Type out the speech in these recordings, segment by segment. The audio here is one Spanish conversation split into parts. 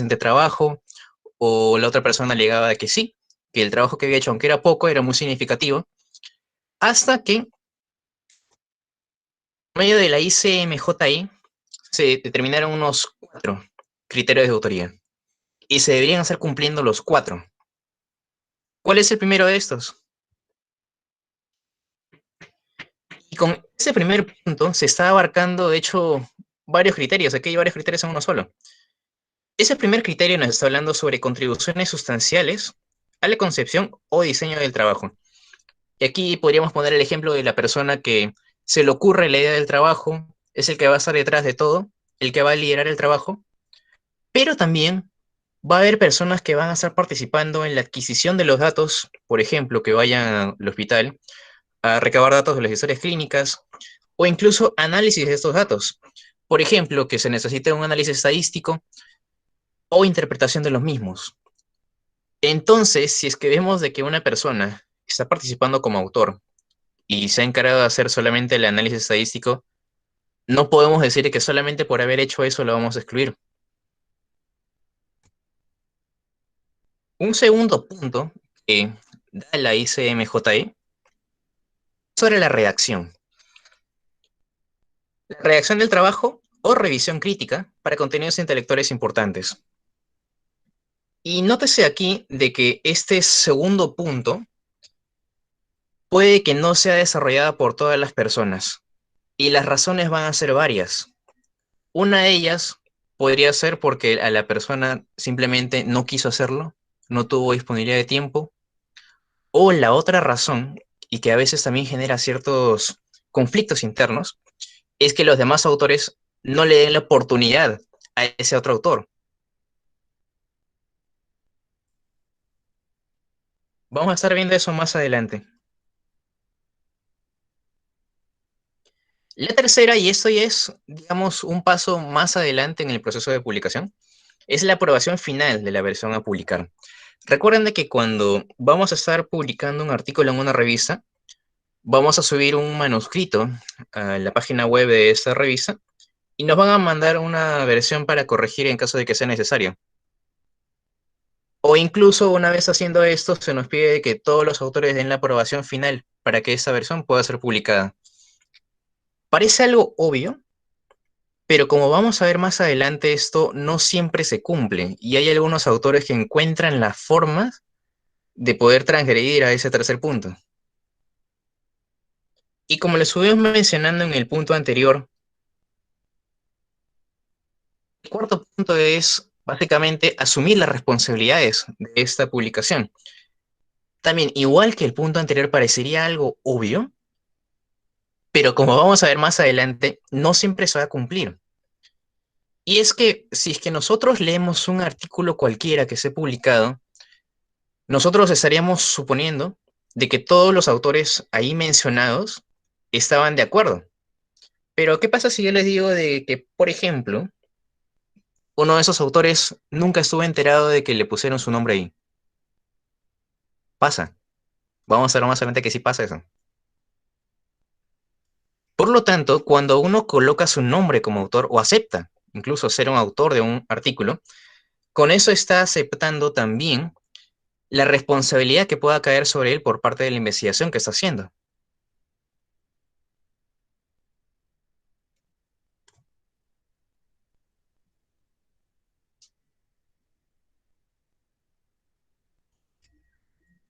de trabajo, o la otra persona alegaba que sí, que el trabajo que había hecho, aunque era poco, era muy significativo, hasta que, por medio de la ICMJI, se determinaron unos 4 criterios de autoría, y se deberían hacer cumpliendo los 4. ¿Cuál es el primero de estos? Y con ese primer punto se está abarcando, de hecho, varios criterios. Aquí hay varios criterios en uno solo. Ese primer criterio nos está hablando sobre contribuciones sustanciales a la concepción o diseño del trabajo. Y aquí podríamos poner el ejemplo de la persona que se le ocurre la idea del trabajo, es el que va a estar detrás de todo, el que va a liderar el trabajo, pero también va a haber personas que van a estar participando en la adquisición de los datos, por ejemplo, que vayan al hospital a recabar datos de las historias clínicas o incluso análisis de estos datos. Por ejemplo, que se necesite un análisis estadístico o interpretación de los mismos. Entonces, si es que vemos de que una persona está participando como autor y se ha encargado de hacer solamente el análisis estadístico, no podemos decir que solamente por haber hecho eso lo vamos a excluir. Un segundo punto que da la ICMJE sobre la redacción. La redacción del trabajo o revisión crítica para contenidos intelectuales importantes. Y nótese aquí de que este segundo punto puede que no sea desarrollada por todas las personas. Y las razones van a ser varias. Una de ellas podría ser porque a la persona simplemente no quiso hacerlo, no tuvo disponibilidad de tiempo. O la otra razón, y que a veces también genera ciertos conflictos internos, es que los demás autores no le den la oportunidad a ese otro autor. Vamos a estar viendo eso más adelante. La tercera, y esto ya es, digamos, un paso más adelante en el proceso de publicación, es la aprobación final de la versión a publicar. Recuerden de que cuando vamos a estar publicando un artículo en una revista, vamos a subir un manuscrito a la página web de esta revista y nos van a mandar una versión para corregir en caso de que sea necesario. O incluso una vez haciendo esto, se nos pide que todos los autores den la aprobación final para que esta versión pueda ser publicada. Parece algo obvio, pero como vamos a ver más adelante, esto no siempre se cumple y hay algunos autores que encuentran la forma de poder transgredir a ese tercer punto. Y como les estuvimos mencionando en el punto anterior, el cuarto punto es básicamente asumir las responsabilidades de esta publicación. También, igual que el punto anterior, parecería algo obvio, pero como vamos a ver más adelante, no siempre se va a cumplir. Y es que si es que nosotros leemos un artículo cualquiera que se ha publicado, nosotros estaríamos suponiendo de que todos los autores ahí mencionados estaban de acuerdo. Pero ¿qué pasa si yo les digo de que, por ejemplo, uno de esos autores nunca estuvo enterado de que le pusieron su nombre ahí? Pasa. Vamos a ver más adelante que sí pasa eso. Por lo tanto, cuando uno coloca su nombre como autor o acepta incluso ser un autor de un artículo, con eso está aceptando también la responsabilidad que pueda caer sobre él por parte de la investigación que está haciendo.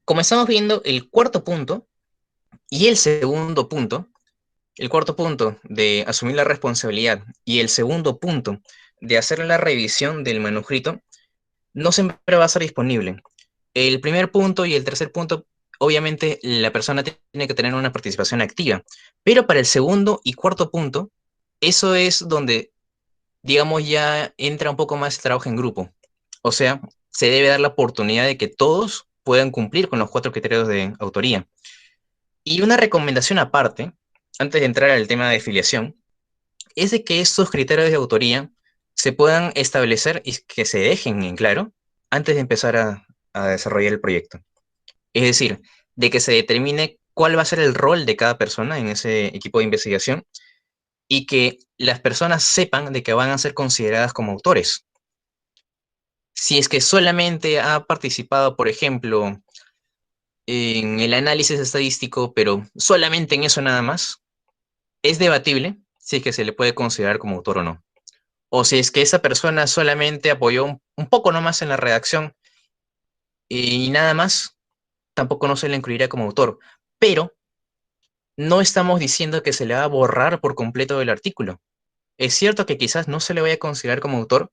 Como estamos viendo, el cuarto punto y el segundo punto, el cuarto punto de asumir la responsabilidad y el segundo punto de hacer la revisión del manuscrito, no siempre va a estar disponible. El primer punto y el tercer punto, obviamente la persona tiene que tener una participación activa, pero para el segundo y cuarto punto, eso es donde, digamos, ya entra un poco más el trabajo en grupo. O sea, se debe dar la oportunidad de que todos puedan cumplir con los 4 criterios de autoría. Y una recomendación aparte, antes de entrar al tema de filiación, es de que estos criterios de autoría se puedan establecer y que se dejen en claro antes de empezar a desarrollar el proyecto. Es decir, de que se determine cuál va a ser el rol de cada persona en ese equipo de investigación y que las personas sepan de que van a ser consideradas como autores. Si es que solamente ha participado, por ejemplo, en el análisis estadístico, pero solamente en eso nada más, es debatible si es que se le puede considerar como autor o no. O si es que esa persona solamente apoyó un poco nomás en la redacción y nada más, tampoco no se le incluiría como autor. Pero no estamos diciendo que se le va a borrar por completo del artículo. Es cierto que quizás no se le vaya a considerar como autor,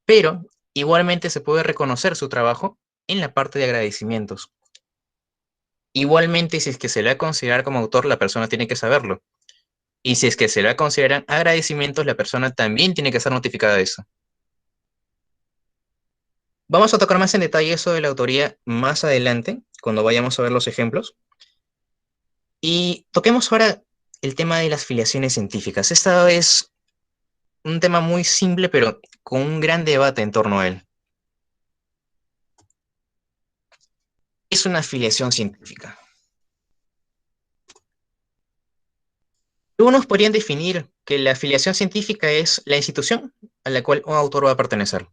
pero igualmente se puede reconocer su trabajo en la parte de agradecimientos. Igualmente, si es que se le va a considerar como autor, la persona tiene que saberlo. Y si es que se le va a considerar agradecimientos, la persona también tiene que ser notificada de eso. Vamos a tocar más en detalle eso de la autoría más adelante, cuando vayamos a ver los ejemplos. Y toquemos ahora el tema de las filiaciones científicas. Esta es un tema muy simple, pero con un gran debate en torno a él. ¿Qué es una afiliación científica? Algunos podrían definir que la afiliación científica es la institución a la cual un autor va a pertenecer.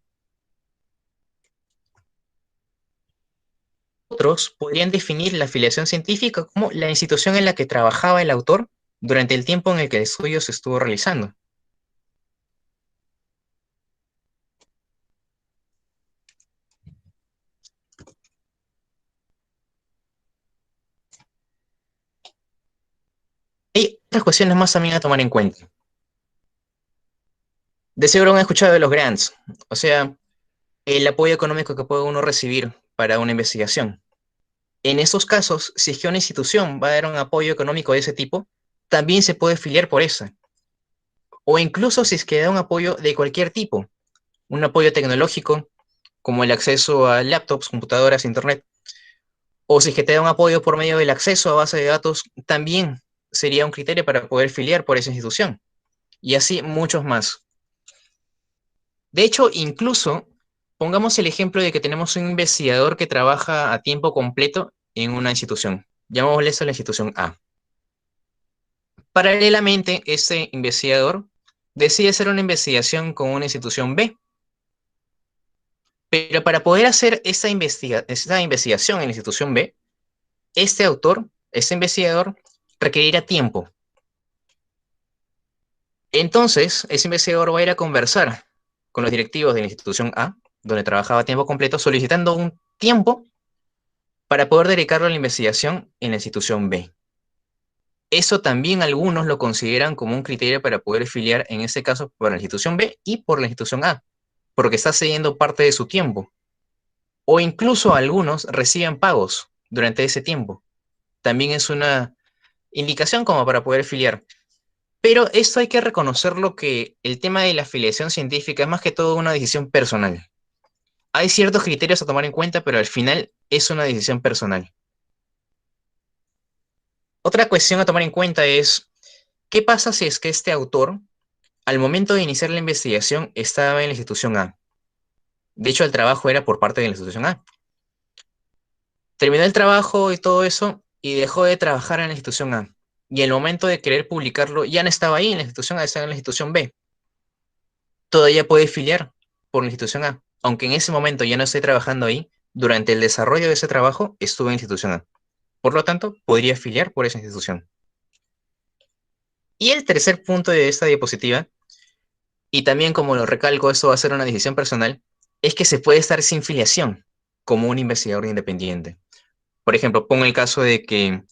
Otros podrían definir la afiliación científica como la institución en la que trabajaba el autor durante el tiempo en el que el estudio se estuvo realizando. Hay otras cuestiones más también a tomar en cuenta. De seguro han escuchado de los grants, o sea, el apoyo económico que puede uno recibir para una investigación. En esos casos, si es que una institución va a dar un apoyo económico de ese tipo, también se puede filiar por esa. O incluso si es que da un apoyo de cualquier tipo, un apoyo tecnológico, como el acceso a laptops, computadoras, internet, o si es que te da un apoyo por medio del acceso a base de datos, también sería un criterio para poder filiar por esa institución. Y así muchos más. De hecho, incluso pongamos el ejemplo de que tenemos un investigador que trabaja a tiempo completo en una institución. Llamémosle eso la institución A. Paralelamente, ese investigador decide hacer una investigación con una institución B. Pero para poder hacer esa investigación en la institución B, este autor, este investigador, requerirá tiempo. Entonces, ese investigador va a ir a conversar con los directivos de la institución A, donde trabajaba a tiempo completo, solicitando un tiempo para poder dedicarlo a la investigación en la institución B. Eso también algunos lo consideran como un criterio para poder filiar, en este caso, por la institución B y por la institución A, porque está cediendo parte de su tiempo. O incluso algunos reciben pagos durante ese tiempo. También es una indicación como para poder filiar. Pero esto hay que reconocerlo que el tema de la afiliación científica es más que todo una decisión personal. Hay ciertos criterios a tomar en cuenta, pero al final es una decisión personal. Otra cuestión a tomar en cuenta es, ¿qué pasa si es que este autor, al momento de iniciar la investigación, estaba en la institución A? De hecho, el trabajo era por parte de la institución A. Terminó el trabajo y todo eso y dejó de trabajar en la institución A. Y el momento de querer publicarlo ya no estaba ahí en la institución A, estaba en la institución B. Todavía puede filiar por la institución A. Aunque en ese momento ya no esté trabajando ahí, durante el desarrollo de ese trabajo estuve en la institución A. Por lo tanto, podría filiar por esa institución. Y el tercer punto de esta diapositiva, y también como lo recalco, esto va a ser una decisión personal, es que se puede estar sin filiación como un investigador independiente. Por ejemplo, pongo el caso de que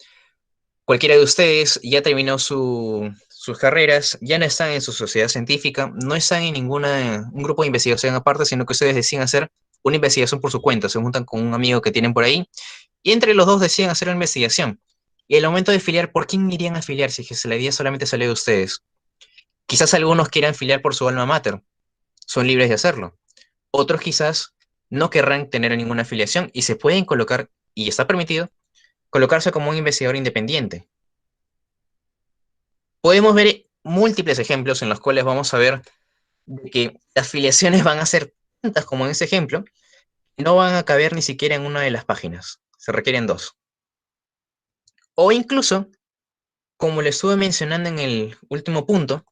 cualquiera de ustedes ya terminó sus carreras, ya no están en su sociedad científica, no están en un grupo de investigación aparte, sino que ustedes deciden hacer una investigación por su cuenta, se juntan con un amigo que tienen por ahí, y entre los dos deciden hacer una investigación. Y el momento de filiar, ¿por quién irían a filiar si la idea solamente sale de ustedes? Quizás algunos quieran filiar por su alma mater, son libres de hacerlo. Otros quizás no querrán tener ninguna afiliación y se pueden colocar, y está permitido, colocarse como un investigador independiente. Podemos ver múltiples ejemplos en los cuales vamos a ver de que las filiaciones van a ser tantas como en ese ejemplo, no van a caber ni siquiera en una de las páginas. Se requieren dos. O incluso, como le estuve mencionando en el último punto,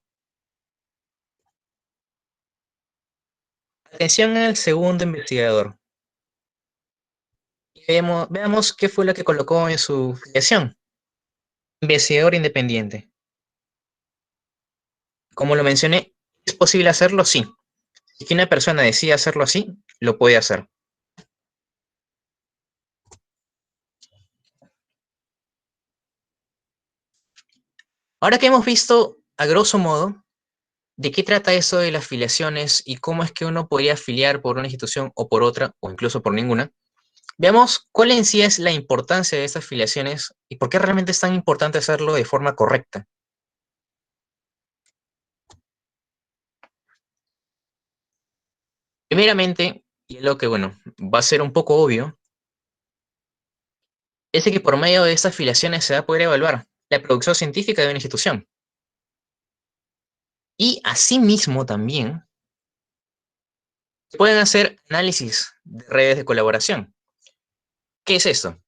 Atención al segundo investigador. Veamos qué fue lo que colocó en su filiación. Investigador independiente. Como lo mencioné, ¿es posible hacerlo? Sí. Si una persona decide hacerlo así, lo puede hacer. Ahora que hemos visto, a grosso modo, de qué trata eso de las filiaciones y cómo es que uno podría afiliar por una institución o por otra, o incluso por ninguna, veamos cuál en sí es la importancia de estas filiaciones y por qué realmente es tan importante hacerlo de forma correcta. Primeramente, y es lo que, bueno, va a ser un poco obvio, es de que por medio de estas filiaciones se va a poder evaluar la producción científica de una institución. Y asimismo también se pueden hacer análisis de redes de colaboración. ¿Qué es esto?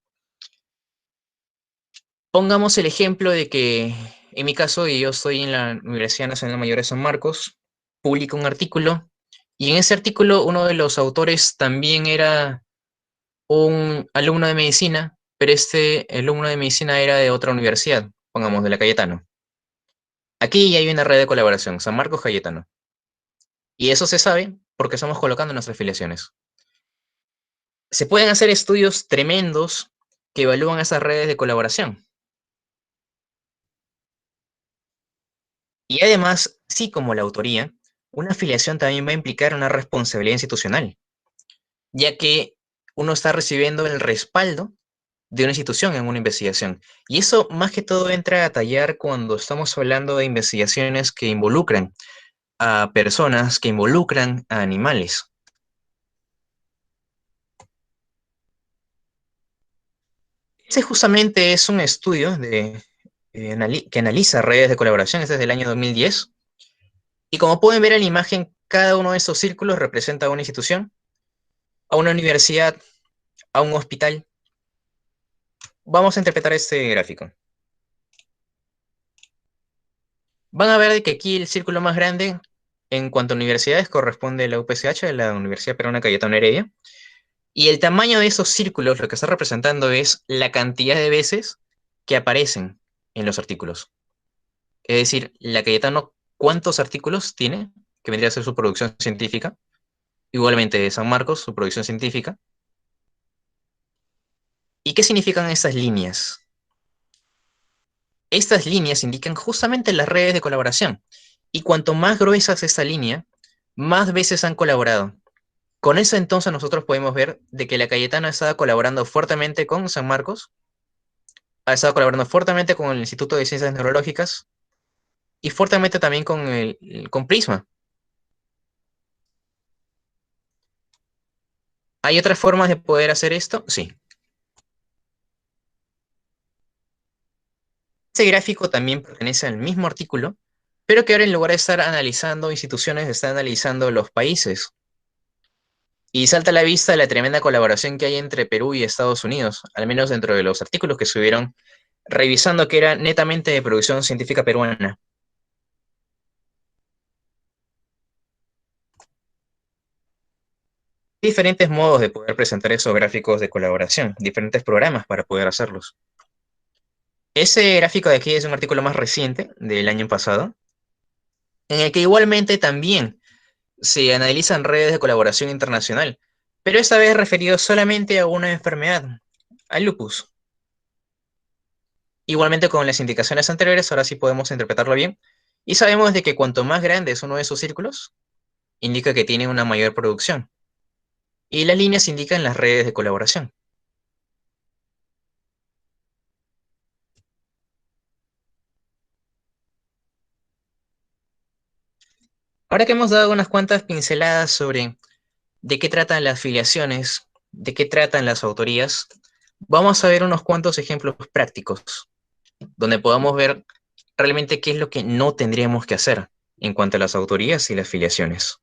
Pongamos el ejemplo de que, en mi caso, y yo estoy en la Universidad Nacional Mayor de San Marcos, publico un artículo, y en ese artículo uno de los autores también era un alumno de medicina, pero este alumno de medicina era de otra universidad, pongamos de la Cayetano. Aquí hay una red de colaboración, San Marcos Cayetano. Y eso se sabe porque estamos colocando nuestras filiaciones. Se pueden hacer estudios tremendos que evalúan esas redes de colaboración. Y además, así como la autoría, una afiliación también va a implicar una responsabilidad institucional, ya que uno está recibiendo el respaldo de una institución en una investigación. Y eso más que todo entra a tallar cuando estamos hablando de investigaciones que involucran a personas, que involucran a animales. Ese justamente es un estudio que analiza redes de colaboración, este es del año 2010. Y como pueden ver en la imagen, cada uno de estos círculos representa a una institución, a una universidad, a un hospital. Vamos a interpretar este gráfico. Van a ver de que aquí el círculo más grande en cuanto a universidades corresponde a la UPCH, la Universidad Peruana Cayetano Heredia. Y el tamaño de esos círculos lo que está representando es la cantidad de veces que aparecen en los artículos. Es decir, la Cayetano, ¿cuántos artículos tiene? Que vendría a ser su producción científica. Igualmente San Marcos, su producción científica. ¿Y qué significan estas líneas? Estas líneas indican justamente las redes de colaboración. Y cuanto más gruesa es esta línea, más veces han colaborado. Con eso entonces nosotros podemos ver de que la Cayetana ha estado colaborando fuertemente con San Marcos, ha estado colaborando fuertemente con el Instituto de Ciencias Neurológicas y fuertemente también con Prisma. ¿Hay otras formas de poder hacer esto? Sí. Este gráfico también pertenece al mismo artículo, pero que ahora en lugar de estar analizando instituciones, está analizando los países. Y salta a la vista la tremenda colaboración que hay entre Perú y Estados Unidos, al menos dentro de los artículos que subieron, revisando que era netamente de producción científica peruana. Diferentes modos de poder presentar esos gráficos de colaboración, diferentes programas para poder hacerlos. Ese gráfico de aquí es un artículo más reciente, del año pasado, en el que igualmente también se analizan redes de colaboración internacional, pero esta vez referido solamente a una enfermedad, al lupus. Igualmente con las indicaciones anteriores, ahora sí podemos interpretarlo bien, y sabemos de que cuanto más grande es uno de esos círculos, indica que tiene una mayor producción, y las líneas indican las redes de colaboración. Ahora que hemos dado unas cuantas pinceladas sobre de qué tratan las filiaciones, de qué tratan las autorías, vamos a ver unos cuantos ejemplos prácticos, donde podamos ver realmente qué es lo que no tendríamos que hacer en cuanto a las autorías y las filiaciones.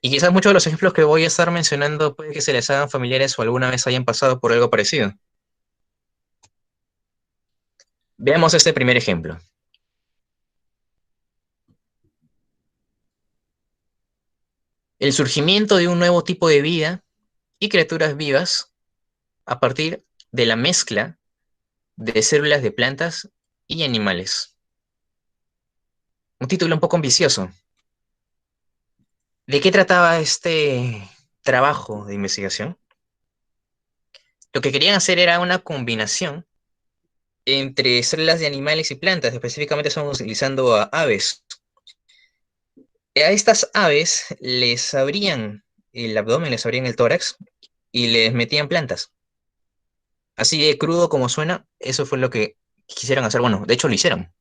Y quizás muchos de los ejemplos que voy a estar mencionando puede que se les hagan familiares o alguna vez hayan pasado por algo parecido. Veamos este primer ejemplo. el surgimiento de un nuevo tipo de vida y criaturas vivas a partir de la mezcla de células de plantas y animales. Un título un poco ambicioso. ¿De qué trataba este trabajo de investigación? Lo que querían hacer era una combinación entre células de animales y plantas. Específicamente estamos utilizando a aves. A estas aves les abrían el abdomen, les abrían el tórax y les metían plantas. Así de crudo como suena, eso fue lo que quisieron hacer. Bueno, de hecho lo hicieron.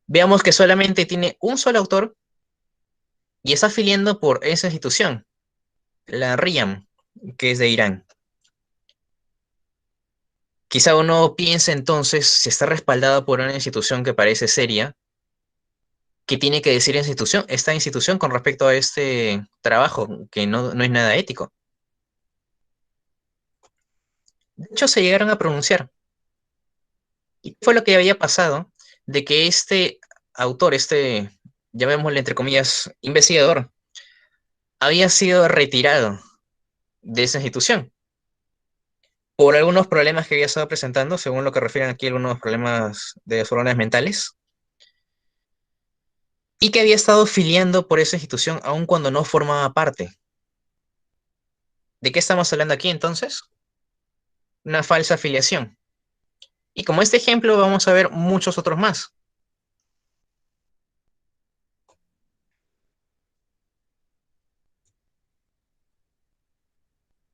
Veamos que solamente tiene un solo autor y está afiliando por esa institución, la RIAM, que es de Irán. Quizá uno piense entonces, si está respaldado por una institución que parece seria, ¿qué tiene que decir esta institución con respecto a este trabajo, que no es nada ético? De hecho, se llegaron a pronunciar. ¿Y qué fue lo que había pasado? De que este autor, llamémosle entre comillas, investigador, había sido retirado de esa institución por algunos problemas que había estado presentando, según lo que refieren aquí, algunos problemas de desórdenes mentales, y que había estado filiando por esa institución aun cuando no formaba parte. ¿De qué estamos hablando aquí entonces? Una falsa afiliación. Y como este ejemplo vamos a ver muchos otros más.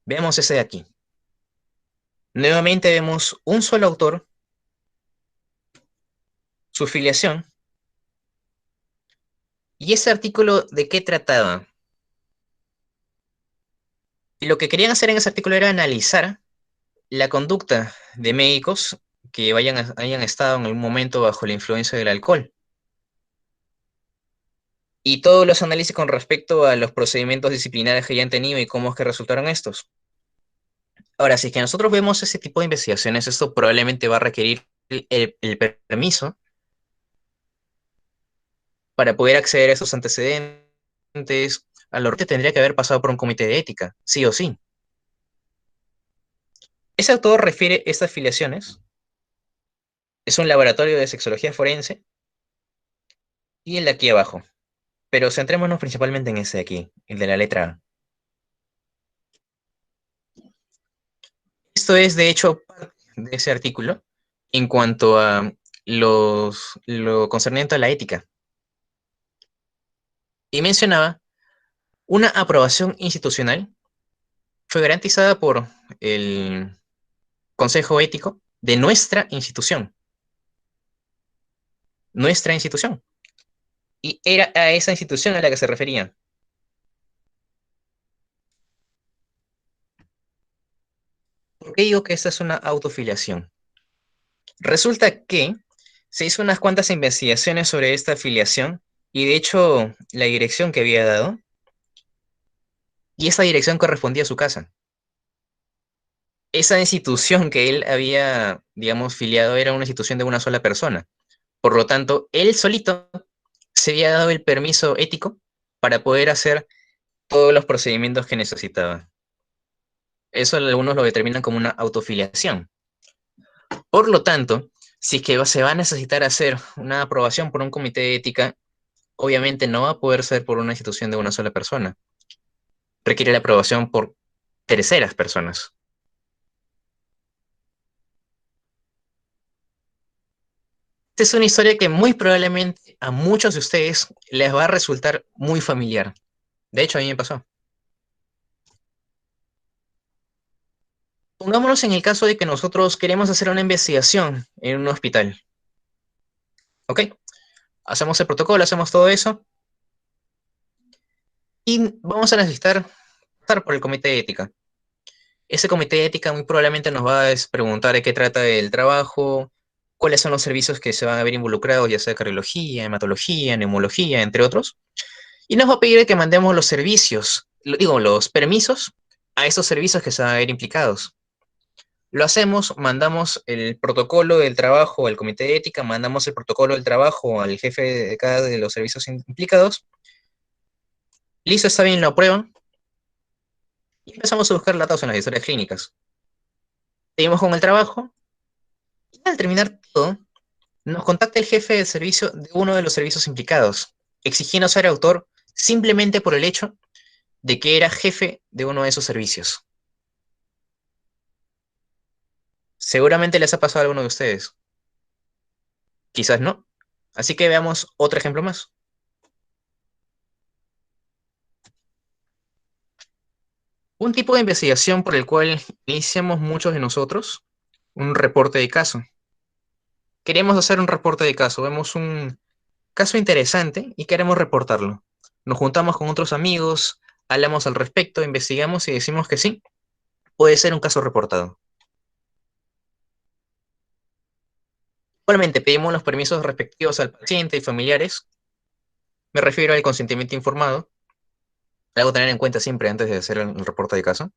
Veamos ese de aquí. Nuevamente vemos un solo autor, su filiación, y ese artículo de qué trataba. Y lo que querían hacer en ese artículo era analizar la conducta de médicos que hayan estado en algún momento bajo la influencia del alcohol. Y todos los análisis con respecto a los procedimientos disciplinares que hayan tenido y cómo es que resultaron estos. Ahora, si es que nosotros vemos ese tipo de investigaciones, esto probablemente va a requerir el permiso para poder acceder a esos antecedentes. A lo que tendría que haber pasado por un comité de ética, sí o sí. Ese autor refiere estas afiliaciones. Es un laboratorio de sexología forense y el de aquí abajo. Pero centrémonos principalmente en ese de aquí, el de la letra A. Esto es, de hecho, parte de ese artículo en cuanto a lo concerniente a la ética. Y mencionaba, una aprobación institucional fue garantizada por el Consejo Ético de nuestra institución. Nuestra institución. Y era a esa institución a la que se refería. ¿Por qué digo que esta es una autofiliación? Resulta que se hizo unas cuantas investigaciones sobre esta afiliación y de hecho la dirección que había dado, y esa dirección correspondía a su casa. Esa institución que él había, digamos, filiado era una institución de una sola persona. Por lo tanto, él solito se había dado el permiso ético para poder hacer todos los procedimientos que necesitaba. Eso algunos lo determinan como una autofiliación. Por lo tanto, si es que se va a necesitar hacer una aprobación por un comité de ética, obviamente no va a poder ser por una institución de una sola persona. Requiere la aprobación por terceras personas. Esta es una historia que muy probablemente a muchos de ustedes les va a resultar muy familiar. De hecho, a mí me pasó. Pongámonos en el caso de que nosotros queremos hacer una investigación en un hospital. ¿Ok? Hacemos el protocolo, hacemos todo eso y vamos a necesitar pasar por el comité de ética. Ese comité de ética muy probablemente nos va a preguntar de qué trata el trabajo, cuáles son los servicios que se van a ver involucrados, ya sea cardiología, hematología, neumología, entre otros. Y nos va a pedir que mandemos los servicios, los permisos a esos servicios que se van a ver implicados. Lo hacemos, mandamos el protocolo del trabajo al comité de ética, mandamos el protocolo del trabajo al jefe de cada de los servicios implicados Listo, está bien, lo aprueban. Y empezamos a buscar datos en las historias clínicas. Seguimos con el trabajo. Y al terminar todo, nos contacta el jefe de servicio de uno de los servicios implicados, exigiendo ser autor simplemente por el hecho de que era jefe de uno de esos servicios. Seguramente les ha pasado a alguno de ustedes. Quizás no. Así que veamos otro ejemplo más. Un tipo de investigación por el cual iniciamos muchos de nosotros, un reporte de caso. Queremos hacer un reporte de caso, vemos un caso interesante y queremos reportarlo. Nos juntamos con otros amigos, hablamos al respecto, investigamos y decimos que sí, puede ser un caso reportado. Igualmente pedimos los permisos respectivos al paciente y familiares, me refiero al consentimiento informado, algo a tener en cuenta siempre antes de hacer el reporte de caso.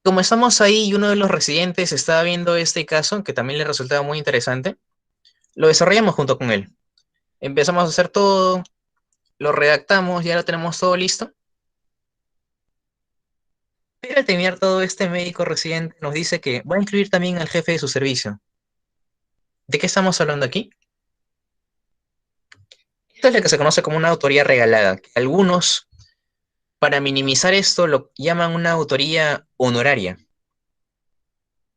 Como estamos ahí y uno de los residentes estaba viendo este caso, que también le resultaba muy interesante, lo desarrollamos junto con él. Empezamos a hacer todo, lo redactamos, ya lo tenemos todo listo. Pero al terminar todo, este médico residente nos dice que va a incluir también al jefe de su servicio. ¿De qué estamos hablando aquí? Esto es lo que se conoce como una autoría regalada, que algunos, para minimizar esto, lo llaman una autoría honoraria.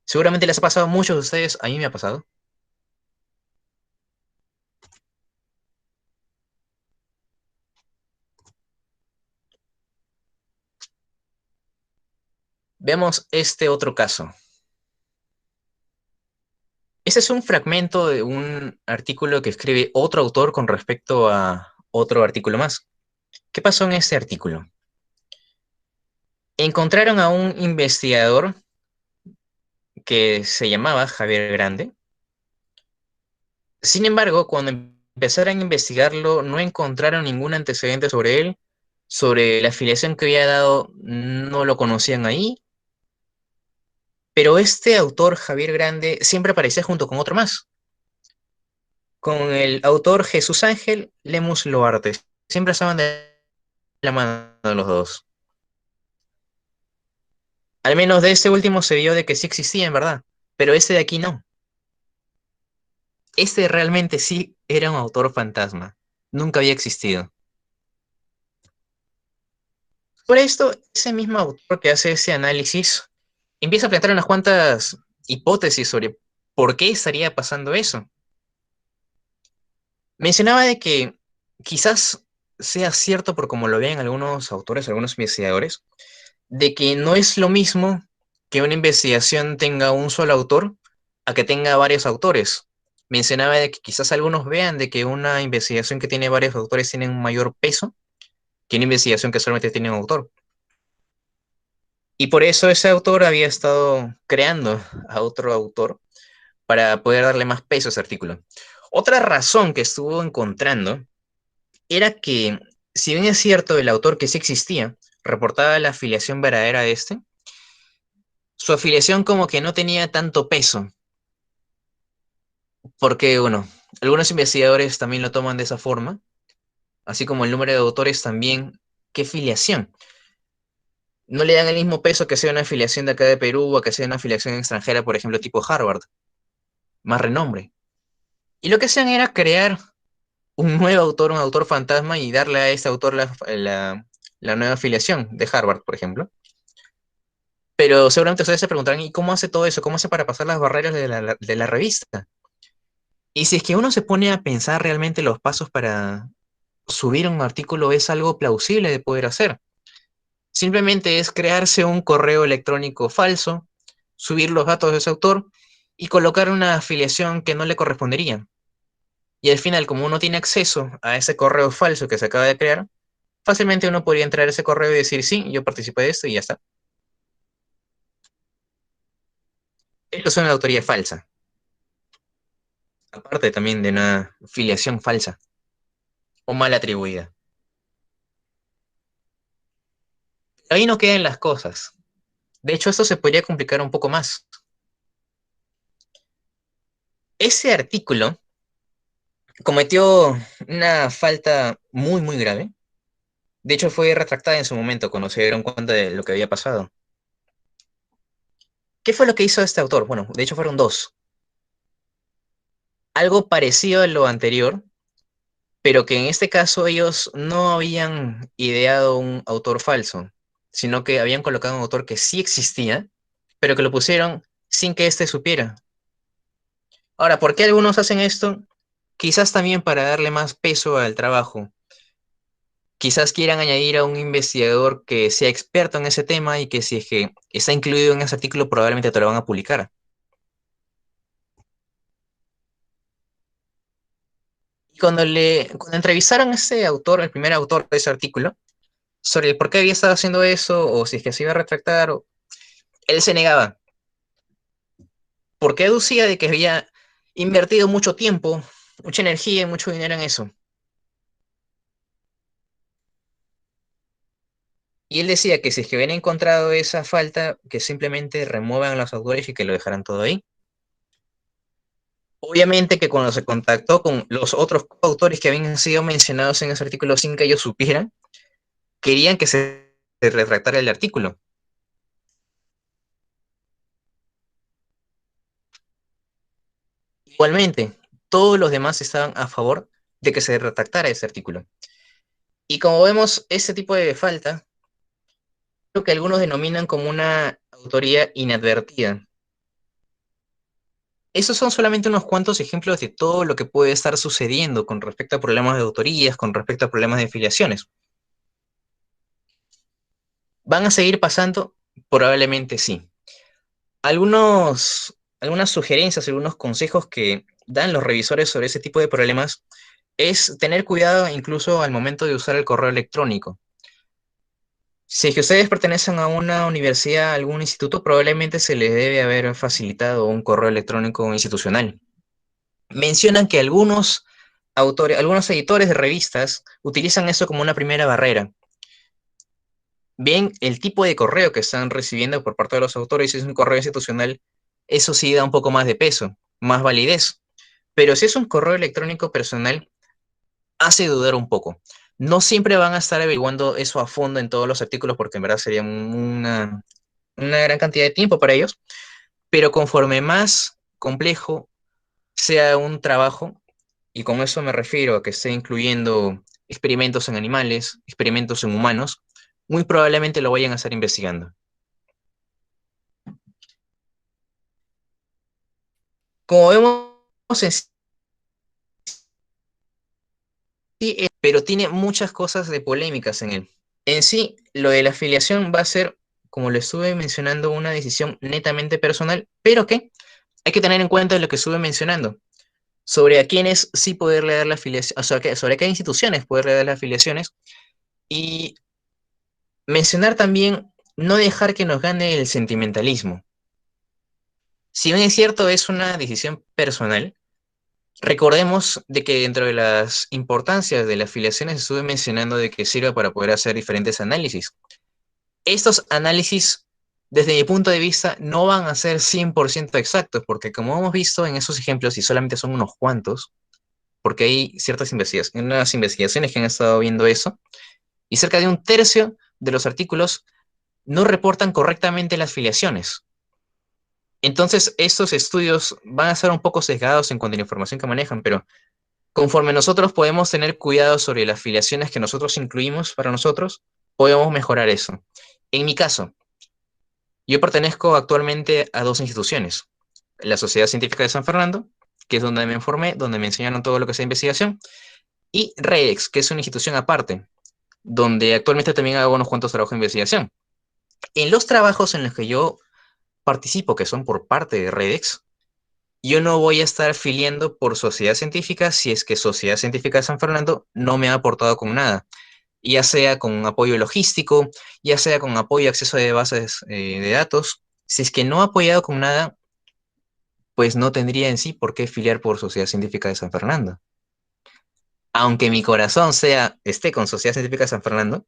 Seguramente les ha pasado a muchos de ustedes, a mí me ha pasado. Veamos este otro caso. Este es un fragmento de un artículo que escribe otro autor con respecto a otro artículo más. ¿Qué pasó en este artículo? Encontraron a un investigador que se llamaba Javier Grande. Sin embargo, cuando empezaron a investigarlo, no encontraron ningún antecedente sobre él, sobre la afiliación que había dado, no lo conocían ahí, pero este autor, Javier Grande, siempre aparecía junto con otro más, con el autor Jesús Ángel Lemus Loarte. Siempre estaban de la mano los dos. Al menos de este último se vio de que sí existía en verdad, pero ese de aquí no. Este realmente sí era un autor fantasma. Nunca había existido. Por esto, ese mismo autor que hace ese análisis empieza a plantear unas cuantas hipótesis sobre por qué estaría pasando eso. Mencionaba de que quizás sea cierto por como lo ven algunos autores, algunos investigadores, de que no es lo mismo que una investigación tenga un solo autor a que tenga varios autores. Mencionaba de que quizás algunos vean de que una investigación que tiene varios autores tiene un mayor peso que una investigación que solamente tiene un autor. Y por eso ese autor había estado creando a otro autor para poder darle más peso a ese artículo. Otra razón que estuvo encontrando era que, si bien es cierto, el autor que sí existía reportaba la afiliación verdadera de este, su afiliación como que no tenía tanto peso, porque, bueno, algunos investigadores también lo toman de esa forma, así como el número de autores también, ¿qué filiación? No le dan el mismo peso que sea una afiliación de acá de Perú o que sea una afiliación extranjera, por ejemplo, tipo Harvard, más renombre. Y lo que hacían era crear un nuevo autor, un autor fantasma, y darle a este autor la nueva afiliación de Harvard, por ejemplo. Pero seguramente ustedes se preguntarán, ¿y cómo hace todo eso? ¿Cómo hace para pasar las barreras de la revista? Y si es que uno se pone a pensar realmente los pasos para subir un artículo, es algo plausible de poder hacer. Simplemente es crearse un correo electrónico falso, subir los datos de ese autor y colocar una afiliación que no le correspondería. Y al final, como uno tiene acceso a ese correo falso que se acaba de crear, fácilmente uno podría entrar a ese correo y decir, sí, yo participé de esto y ya está. Esto es una autoría falsa, aparte también de una filiación falsa o mal atribuida. Ahí no quedan las cosas. De hecho, esto se podría complicar un poco más. Ese artículo cometió una falta muy, muy grave. De hecho, fue retractada en su momento cuando se dieron cuenta de lo que había pasado. ¿Qué fue lo que hizo este autor? Bueno, de hecho fueron dos. Algo parecido a lo anterior, pero que en este caso ellos no habían ideado un autor falso, sino que habían colocado un autor que sí existía, pero que lo pusieron sin que éste supiera. Ahora, ¿por qué algunos hacen esto? Quizás también para darle más peso al trabajo. Quizás quieran añadir a un investigador que sea experto en ese tema y que si es que está incluido en ese artículo probablemente te lo van a publicar. Y cuando entrevistaron a ese autor, el primer autor de ese artículo, sobre el por qué había estado haciendo eso, o si es que se iba a retractar, él se negaba, porque aducía de que había invertido mucho tiempo, mucha energía y mucho dinero en eso. Y él decía que si es que hubieran encontrado esa falta, que simplemente remuevan a los autores y que lo dejaran todo ahí. Obviamente que cuando se contactó con los otros autores que habían sido mencionados en ese artículo sin que ellos supieran, querían que se retractara el artículo. Igualmente, todos los demás estaban a favor de que se retractara ese artículo. Y como vemos, ese tipo de falta, lo que algunos denominan como una autoría inadvertida. Esos son solamente unos cuantos ejemplos de todo lo que puede estar sucediendo con respecto a problemas de autorías, con respecto a problemas de filiaciones. ¿Van a seguir pasando? Probablemente sí. Algunas sugerencias, algunos consejos que dan los revisores sobre ese tipo de problemas es tener cuidado incluso al momento de usar el correo electrónico. Si es que ustedes pertenecen a una universidad, a algún instituto, probablemente se les debe haber facilitado un correo electrónico institucional. Mencionan que algunos autores, algunos editores de revistas utilizan eso como una primera barrera. Bien, el tipo de correo que están recibiendo por parte de los autores, si es un correo institucional, eso sí da un poco más de peso, más validez. Pero si es un correo electrónico personal, hace dudar un poco. No siempre van a estar averiguando eso a fondo en todos los artículos, porque en verdad sería una gran cantidad de tiempo para ellos, pero conforme más complejo sea un trabajo, y con eso me refiero a que esté incluyendo experimentos en animales, experimentos en humanos, muy probablemente lo vayan a estar investigando. Como vemos en sí, pero tiene muchas cosas de polémicas en él. En sí, lo de la afiliación va a ser, como lo estuve mencionando, una decisión netamente personal, pero que hay que tener en cuenta lo que estuve mencionando, sobre a quiénes sí poderle dar la afiliación, o sea, sobre qué instituciones poderle dar las afiliaciones, y mencionar también no dejar que nos gane el sentimentalismo. Si bien es cierto, es una decisión personal, recordemos de que dentro de las importancias de las afiliaciones estuve mencionando de que sirve para poder hacer diferentes análisis. Estos análisis, desde mi punto de vista, no van a ser 100% exactos, porque como hemos visto en esos ejemplos, y solamente son unos cuantos, porque hay ciertas investigaciones, unas investigaciones que han estado viendo eso, y cerca de un tercio de los artículos no reportan correctamente las filiaciones. Entonces, estos estudios van a ser un poco sesgados en cuanto a la información que manejan, pero conforme nosotros podemos tener cuidado sobre las filiaciones que nosotros incluimos para nosotros, podemos mejorar eso. En mi caso, yo pertenezco actualmente a dos instituciones. La Sociedad Científica de San Fernando, que es donde me informé, donde me enseñaron todo lo que es investigación, y REDEX, que es una institución aparte, donde actualmente también hago unos cuantos trabajos de investigación. En los trabajos en los que yo participo, que son por parte de REDEX, yo no voy a estar filiando por Sociedad Científica si es que Sociedad Científica de San Fernando no me ha aportado con nada, ya sea con apoyo logístico, ya sea con apoyo a acceso de bases de datos. Si es que no ha apoyado con nada, pues no tendría en sí por qué filiar por Sociedad Científica de San Fernando. Aunque mi corazón esté con Sociedad Científica de San Fernando,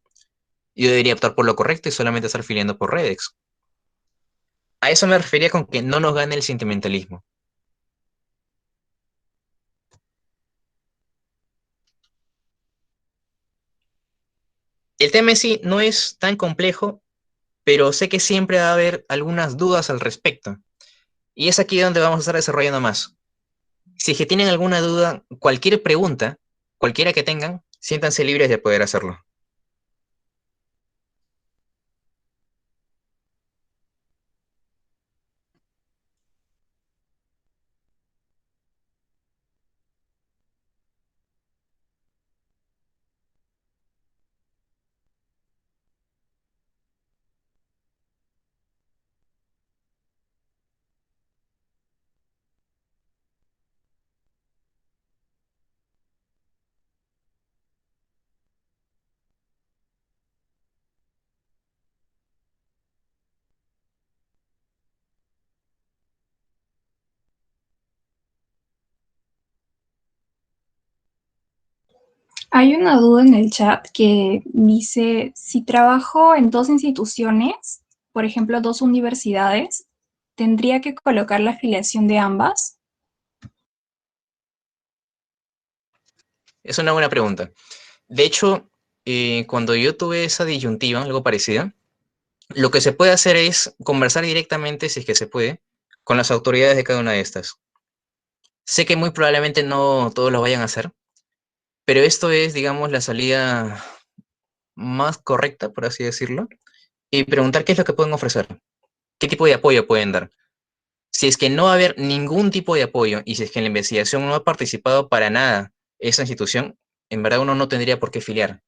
yo debería optar por lo correcto y solamente estar filiando por Redex. A eso me refería con que no nos gane el sentimentalismo. El tema en sí no es tan complejo, pero sé que siempre va a haber algunas dudas al respecto. Y es aquí donde vamos a estar desarrollando más. Si es que tienen alguna duda, cualquier pregunta, cualquiera que tengan, siéntanse libres de poder hacerlo. Hay una duda en el chat que dice, si trabajo en dos instituciones, por ejemplo, dos universidades, ¿tendría que colocar la afiliación de ambas? Es una buena pregunta. De hecho, cuando yo tuve esa disyuntiva, algo parecido, lo que se puede hacer es conversar directamente, si es que se puede, con las autoridades de cada una de estas. Sé que muy probablemente no todos lo vayan a hacer, pero esto es, digamos, la salida más correcta, por así decirlo, y preguntar qué es lo que pueden ofrecer, qué tipo de apoyo pueden dar. Si es que no va a haber ningún tipo de apoyo y si es que en la investigación no ha participado para nada esa institución, en verdad uno no tendría por qué filiar.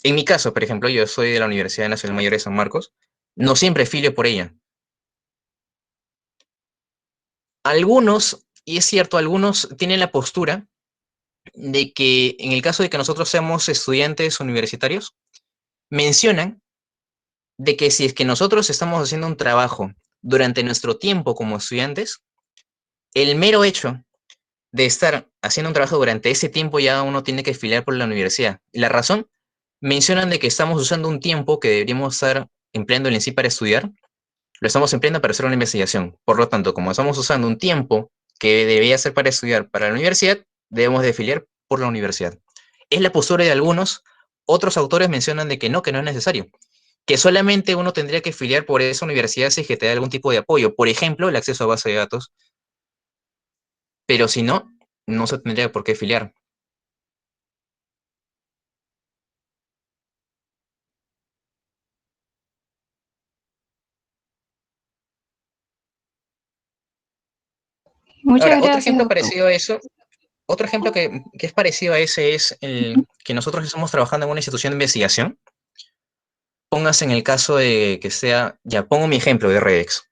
En mi caso, por ejemplo, yo soy de la Universidad Nacional Mayor de San Marcos, no siempre filio por ella. Algunos, y es cierto, algunos tienen la postura de que en el caso de que nosotros seamos estudiantes universitarios, mencionan de que si es que nosotros estamos haciendo un trabajo durante nuestro tiempo como estudiantes, el mero hecho de estar haciendo un trabajo durante ese tiempo ya uno tiene que filiar por la universidad. Y la razón, mencionan de que estamos usando un tiempo que deberíamos estar empleando en sí para estudiar, lo estamos empleando para hacer una investigación. Por lo tanto, como estamos usando un tiempo que debería ser para estudiar para la universidad, debemos de filiar por la universidad. Es la postura de algunos, otros autores mencionan de que no es necesario, que solamente uno tendría que filiar por esa universidad si es que te da algún tipo de apoyo, por ejemplo, el acceso a base de datos, pero si no, no se tendría por qué filiar. Muchas Ahora, otro gracias, ejemplo doctor. parecido a eso, otro ejemplo que es parecido a ese es el que nosotros estamos trabajando en una institución de investigación. Póngase en el caso de que sea, ya pongo mi ejemplo de Redex.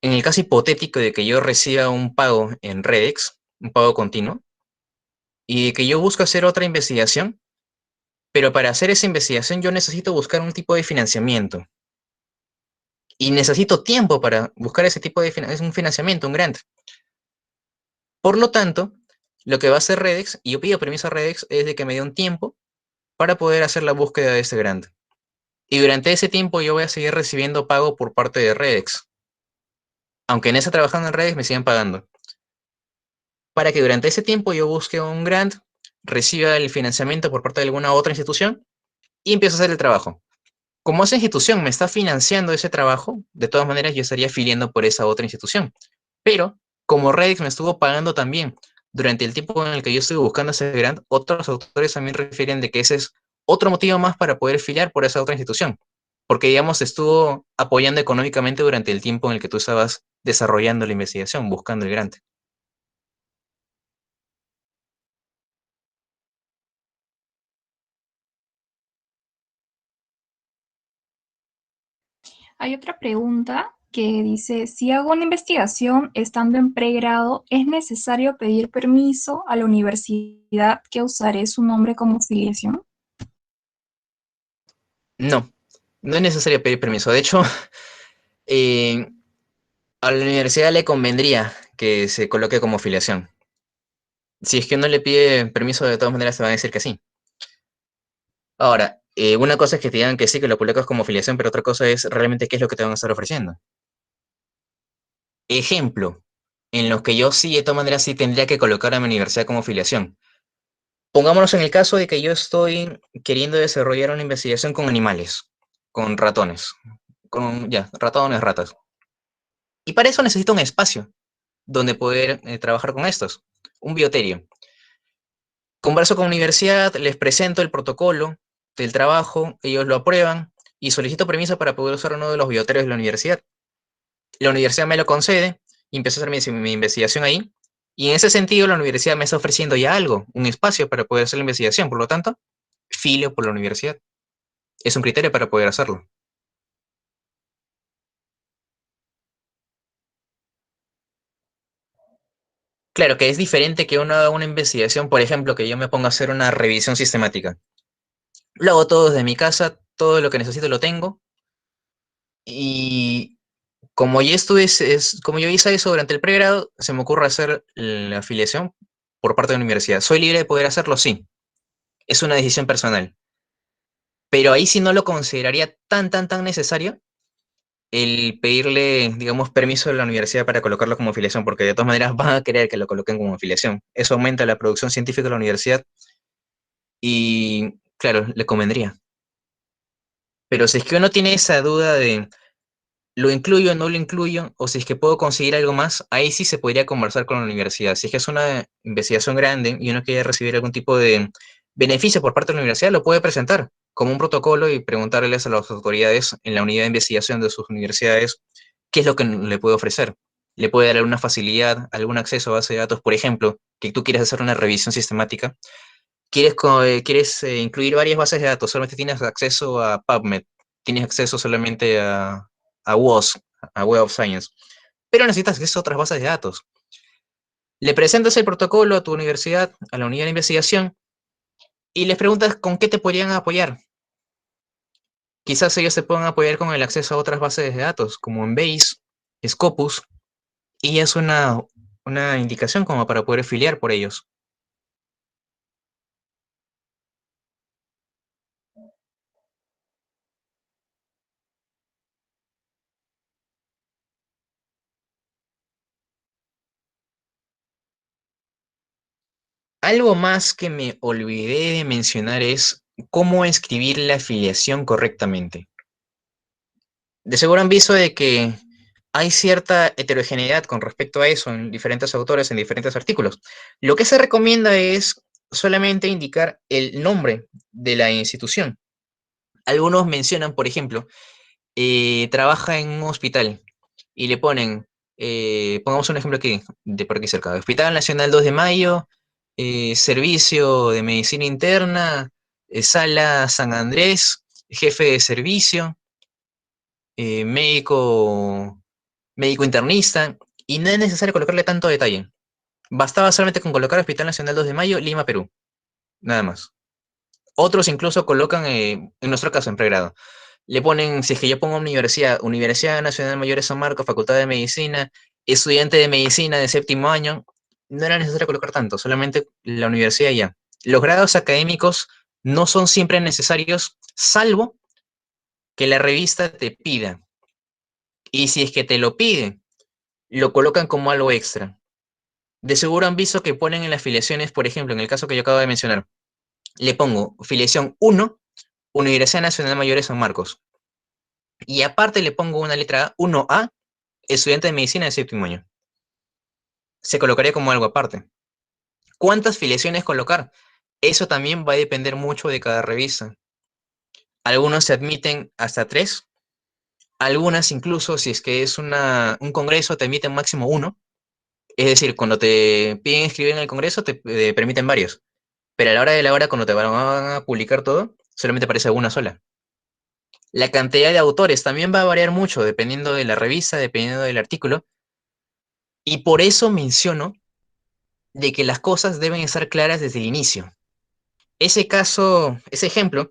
En el caso hipotético de que yo reciba un pago en Redex, un pago continuo, y que yo busco hacer otra investigación, pero para hacer esa investigación yo necesito buscar un tipo de financiamiento. Y necesito tiempo para buscar ese tipo de un financiamiento, un grant. Por lo tanto, lo que va a hacer Redex, y yo pido permiso a Redex, es de que me dé un tiempo para poder hacer la búsqueda de ese grant. Y durante ese tiempo yo voy a seguir recibiendo pago por parte de Redex. Aunque en ese trabajando en Redex me sigan pagando. Para que durante ese tiempo yo busque un grant, reciba el financiamiento por parte de alguna otra institución y empiezo a hacer el trabajo. Como esa institución me está financiando ese trabajo, de todas maneras yo estaría filiando por esa otra institución. Pero como Redix me estuvo pagando también durante el tiempo en el que yo estuve buscando ese grant, otros autores también refieren de que ese es otro motivo más para poder filiar por esa otra institución. Porque, digamos, estuvo apoyando económicamente durante el tiempo en el que tú estabas desarrollando la investigación, buscando el grant. Hay otra pregunta que dice, si hago una investigación estando en pregrado, ¿es necesario pedir permiso a la universidad que usaré su nombre como filiación? No, no es necesario pedir permiso. De hecho, eh, a la universidad le convendría que se coloque como filiación. Si es que uno le pide permiso, de todas maneras te van a decir que sí. Ahora, una cosa es que te digan que sí, que lo colocas como filiación, pero otra cosa es realmente qué es lo que te van a estar ofreciendo. Ejemplo, en los que yo sí, de todas maneras, sí tendría que colocar a mi universidad como filiación. Pongámonos en el caso de que yo estoy queriendo desarrollar una investigación con animales, con ratones, ratones, ratas. Y para eso necesito un espacio donde poder trabajar con estos, un bioterio. Converso con la universidad, les presento el protocolo del trabajo, ellos lo aprueban y solicito permiso para poder usar uno de los bioterios de la universidad. La universidad me lo concede y empiezo a hacer mi investigación ahí. Y en ese sentido, la universidad me está ofreciendo ya algo, un espacio para poder hacer la investigación. Por lo tanto, filio por la universidad. Es un criterio para poder hacerlo. Claro que es diferente que uno haga una investigación, por ejemplo, que yo me ponga a hacer una revisión sistemática. Lo hago todo desde mi casa, todo lo que necesito lo tengo. Y como ya estuve, como yo hice eso durante el pregrado, se me ocurre hacer la afiliación por parte de la universidad. ¿Soy libre de poder hacerlo? Sí. Es una decisión personal. Pero ahí sí no lo consideraría tan necesario el pedirle, digamos, permiso a la universidad para colocarlo como afiliación, porque de todas maneras van a querer que lo coloquen como afiliación. Eso aumenta la producción científica de la universidad y, claro, le convendría. Pero si es que uno tiene esa duda de lo incluyo o no lo incluyo, o si es que puedo conseguir algo más, ahí sí se podría conversar con la universidad. Si es que es una investigación grande y uno quiere recibir algún tipo de beneficio por parte de la universidad, lo puede presentar como un protocolo y preguntarles a las autoridades en la unidad de investigación de sus universidades qué es lo que le puede ofrecer. Le puede dar alguna facilidad, algún acceso a base de datos, por ejemplo, que tú quieres hacer una revisión sistemática. Quieres incluir varias bases de datos, solamente tienes acceso a PubMed, tienes acceso solamente a WOS, a Web of Science, pero necesitas acceso a otras bases de datos. Le presentas el protocolo a tu universidad, a la unidad de investigación, y les preguntas con qué te podrían apoyar. Quizás ellos se puedan apoyar con el acceso a otras bases de datos, como Embase, Scopus, y es una indicación como para poder afiliar por ellos. Algo más que me olvidé de mencionar es cómo escribir la afiliación correctamente. De seguro han visto de que hay cierta heterogeneidad con respecto a eso en diferentes autores, en diferentes artículos. Lo que se recomienda es solamente indicar el nombre de la institución. Algunos mencionan, por ejemplo, trabaja en un hospital y le ponen, pongamos un ejemplo aquí, de por aquí cerca, Hospital Nacional 2 de Mayo, Servicio de Medicina Interna, Sala San Andrés, jefe de servicio, médico, médico internista, y no es necesario colocarle tanto detalle. Bastaba solamente con colocar Hospital Nacional 2 de Mayo, Lima, Perú, nada más. Otros incluso colocan, en nuestro caso, en pregrado, le ponen, si es que yo pongo universidad, Universidad Nacional Mayor de San Marcos, Facultad de Medicina, estudiante de medicina de séptimo año, no era necesario colocar tanto, solamente la universidad y ya. Los grados académicos no son siempre necesarios, salvo que la revista te pida. Y si es que te lo pide, lo colocan como algo extra. De seguro han visto que ponen en las filiaciones, por ejemplo, en el caso que yo acabo de mencionar, le pongo filiación 1, Universidad Nacional Mayor de San Marcos. Y aparte le pongo una letra A, 1A, estudiante de medicina de séptimo año. Se colocaría como algo aparte. ¿Cuántas filiaciones colocar? Eso también va a depender mucho de cada revista. Algunos se admiten hasta 3, algunas incluso, si es que es un congreso, te admiten máximo 1. Es decir, cuando te piden escribir en el congreso, te permiten varios. Pero a la hora de la hora, cuando te van a publicar todo, solamente aparece una sola. La cantidad de autores también va a variar mucho dependiendo de la revista, dependiendo del artículo. Y por eso menciono de que las cosas deben estar claras desde el inicio. Ese caso, ese ejemplo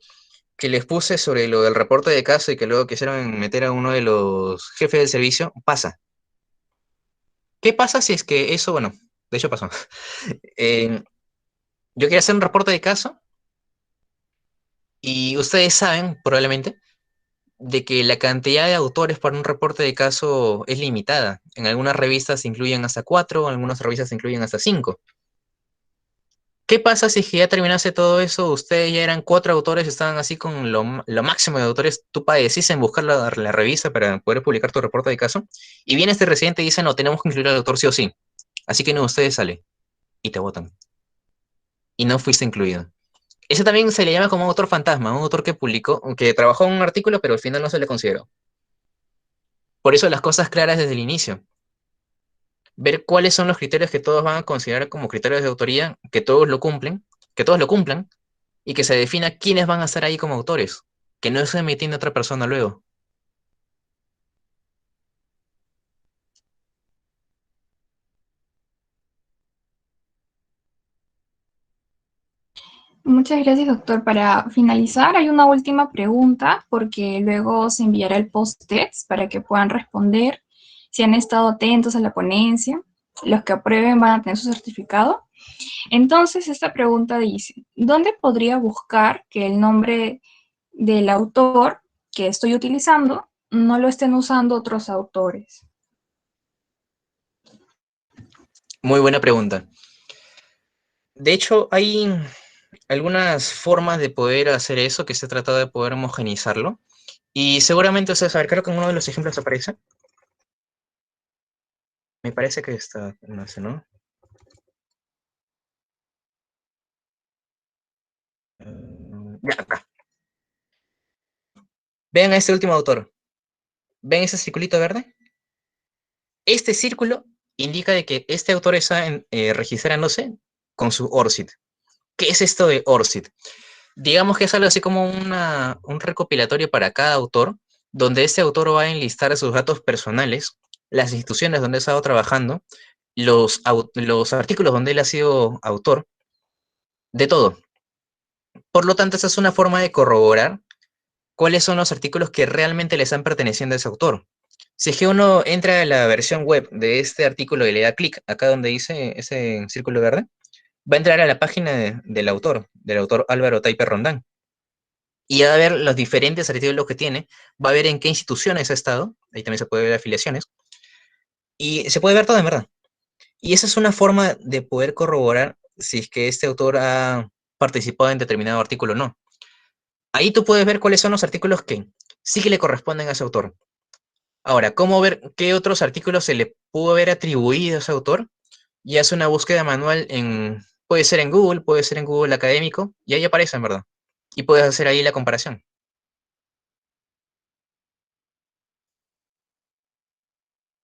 que les puse sobre lo del reporte de caso y que luego quisieron meter a uno de los jefes del servicio, pasa. ¿Qué pasa si es que eso, bueno, de hecho pasó? Eh, yo quería hacer un reporte de caso y ustedes saben, probablemente, de que la cantidad de autores para un reporte de caso es limitada. En algunas revistas se incluyen hasta 4, en algunas revistas se incluyen hasta 5. ¿Qué pasa si es que ya terminase todo eso, ustedes ya eran 4 autores, estaban así con lo máximo de autores, tú padecís en buscar la revista para poder publicar tu reporte de caso, y viene este residente y dice, no, tenemos que incluir al autor sí o sí, así que no, ustedes sale, y te votan, y no fuiste incluido. Ese también se le llama como un autor fantasma, un autor que publicó, que trabajó en un artículo, pero al final no se le consideró. Por eso las cosas claras desde el inicio. Ver cuáles son los criterios que todos van a considerar como criterios de autoría, que todos lo cumplen, que todos lo cumplan, y que se defina quiénes van a estar ahí como autores, que no se metiendo otra persona luego. Muchas gracias, doctor. Para finalizar, hay una última pregunta, porque luego se enviará el post-text para que puedan responder si han estado atentos a la ponencia. Los que aprueben van a tener su certificado. Entonces, esta pregunta dice, ¿dónde podría buscar que el nombre del autor que estoy utilizando no lo estén usando otros autores? Muy buena pregunta. De hecho, hay algunas formas de poder hacer eso, que se ha tratado de poder homogenizarlo. Y seguramente ustedes, a ver, creo que en uno de los ejemplos aparece. Me parece que está, no sé, ¿no? Ya, acá. Vean a este último autor. ¿Ven ese circulito verde? Este círculo indica de que este autor está registrándose con su ORCID. ¿Qué es esto de ORCID? Digamos que es algo así como un recopilatorio para cada autor, donde este autor va a enlistar sus datos personales, las instituciones donde ha estado trabajando, los artículos donde él ha sido autor, de todo. Por lo tanto, esa es una forma de corroborar cuáles son los artículos que realmente le están perteneciendo a ese autor. Si es que uno entra a la versión web de este artículo y le da clic acá donde dice ese círculo verde, va a entrar a la página del autor Álvaro Taipe Rondán. Y va a ver los diferentes artículos que tiene, va a ver en qué instituciones ha estado, ahí también se puede ver afiliaciones, y se puede ver todo en verdad. Y esa es una forma de poder corroborar si es que este autor ha participado en determinado artículo o no. Ahí tú puedes ver cuáles son los artículos que sí que le corresponden a ese autor. Ahora, ¿cómo ver qué otros artículos se le pudo haber atribuido a ese autor? Y hace una búsqueda manual puede ser en Google Académico, y ahí aparece en verdad. Y puedes hacer ahí la comparación.